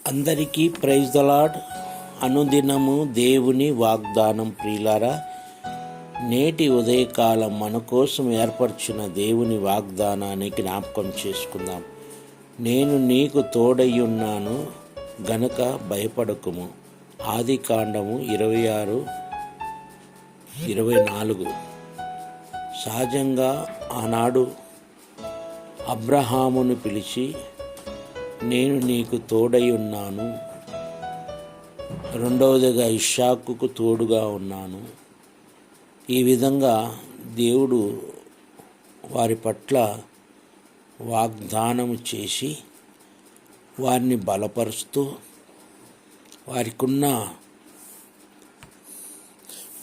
అందరికీ praise the lord. అనుదినము దేవుని వాగ్దానం. ప్రియులారా, నేటి ఉదయకాలం మన కోసం ఏర్పరిచిన దేవుని వాగ్దానాన్ని జ్ఞాపకం చేసుకుందాం. నేను నీకు తోడయ్యున్నాను గనుక భయపడకుము. ఆదికాండము 26:24. సహజంగా ఆనాడు అబ్రహామును పిలిచి నేను నీకు తోడై ఉన్నాను, రెండవదిగా ఇస్సాకుకు తోడుగా ఉన్నాను. ఈ విధంగా దేవుడు వారి పట్ల వాగ్దానం చేసి వారిని బలపరుస్తూ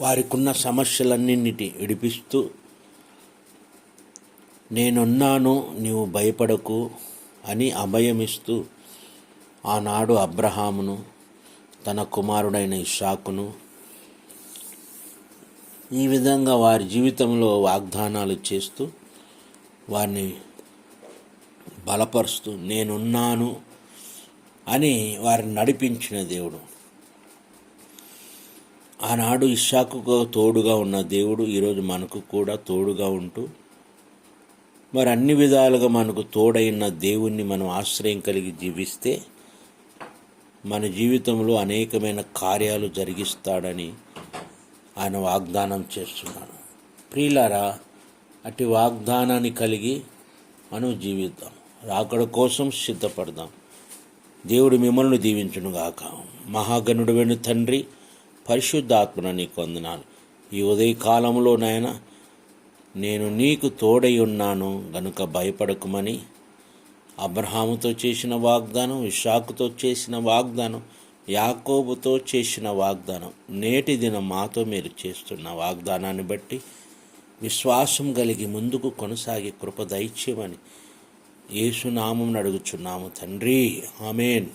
వారికున్న సమస్యలన్నింటినీ విడిపిస్తూ నేనున్నాను, నీవు భయపడకు అని అభయమిస్తూ ఆనాడు అబ్రహామును, తన కుమారుడైన ఇస్సాకును ఈ విధంగా వారి జీవితంలో వాగ్దానాలు చేస్తూ వారిని బలపరుస్తూ నేనున్నాను అని వారిని నడిపించిన దేవుడు. ఆనాడు ఇస్సాకుకు తోడుగా ఉన్న దేవుడు ఈరోజు మనకు కూడా తోడుగా ఉంటూ మరి అన్ని విధాలుగా మనకు తోడైన దేవుణ్ణి మనం ఆశ్రయం కలిగి జీవిస్తే మన జీవితంలో అనేకమైన కార్యాలు జరిగిస్తాడని ఆయన వాగ్దానం చేస్తున్నాడు. ప్రియులారా, అట్టి వాగ్దానాన్ని కలిగి మనం జీవిద్దాం, రాకడ కోసం సిద్ధపడదాం. దేవుడు మిమ్మల్ని దీవించునుగాక. మహాగణుడైన తండ్రి, పరిశుద్ధాత్మన నీకు వందనాలు. ఈ ఉదయకాలంలో నాయన నేను నీకు తోడై ఉన్నాను గనుక భయపడకుమని అబ్రహాముతో చేసిన వాగ్దానం, ఇస్సాకుతో చేసిన వాగ్దానం, యాకోబుతో చేసిన వాగ్దానం, నేటి దినం మాతో మీరు చేస్తున్న వాగ్దానాన్ని బట్టి విశ్వాసం కలిగి ముందుకు కొనసాగి కృప దయచేయమని యేసు నామమున అడుగుచున్నాము తండ్రి. ఆమేన్.